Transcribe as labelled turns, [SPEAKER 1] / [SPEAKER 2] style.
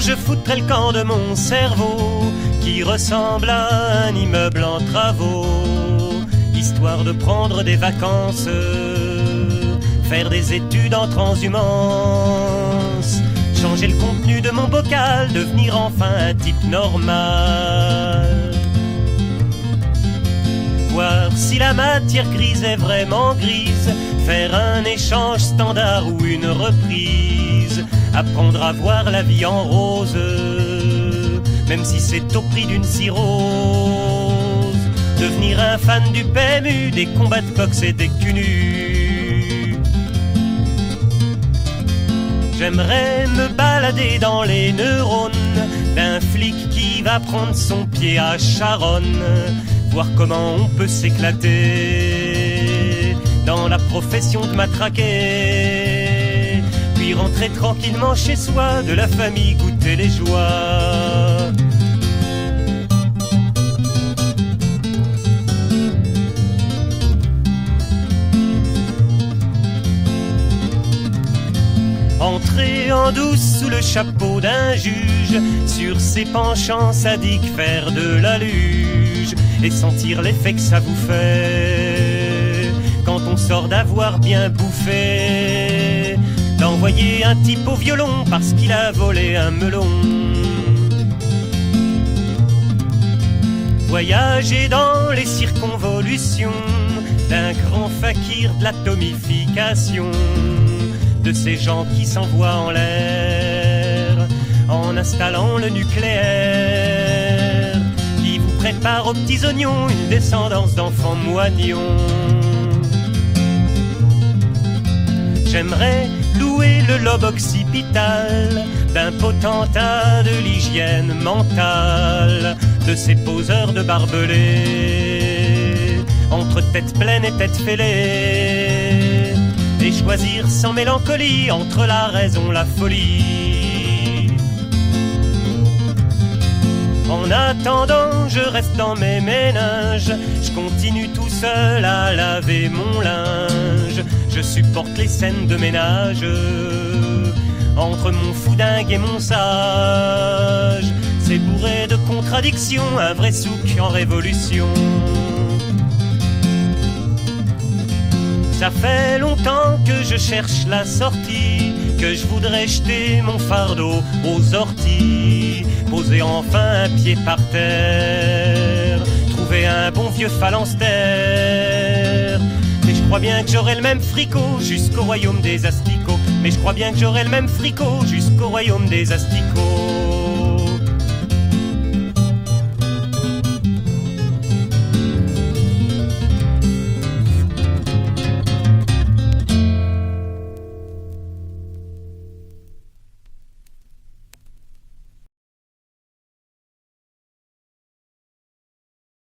[SPEAKER 1] je foutrais le camp de mon cerveau qui ressemble à un immeuble en travaux, histoire de prendre des vacances, faire des études en transhumance, changer le contenu de mon bocal, devenir enfin un type normal. Voir si la matière grise est vraiment grise, faire un échange standard ou une reprise, apprendre à voir la vie en rose, même si c'est au prix d'une cirrhose, devenir un fan du PMU, des combats de coqs et des cunus. J'aimerais me balader dans les neurones d'un flic qui va prendre son pied à Charonne, voir comment on peut s'éclater dans la profession de matraquer, puis rentrer tranquillement chez soi, de la famille goûter les joies. Entrer en douce sous le chapeau d'un juge, sur ses penchants sadiques faire de la luge, et sentir l'effet que ça vous fait quand on sort d'avoir bien bouffé, d'envoyer un type au violon parce qu'il a volé un melon. Voyager dans les circonvolutions d'un grand fakir de l'atomification, de ces gens qui s'envoient en l'air en installant le nucléaire, qui vous prépare aux petits oignons une descendance d'enfants moignons. J'aimerais louer le lobe occipital d'un potentat de l'hygiène mentale, de ces poseurs de barbelés entre tête pleine et tête fêlée, et choisir sans mélancolie entre la raison, la folie. En attendant, je reste dans mes méninges, je continue tout seul à laver mon linge, je supporte les scènes de ménage entre mon foudingue et mon sage. C'est bourré de contradictions, un vrai souk en révolution. Ça fait longtemps que je cherche la sortie, que je voudrais jeter mon fardeau aux orties, poser enfin un pied par terre, trouver un bon vieux phalanstère. Mais je crois bien que j'aurai le même fricot jusqu'au royaume des asticots. Mais je crois bien que j'aurai le même fricot jusqu'au royaume des asticots.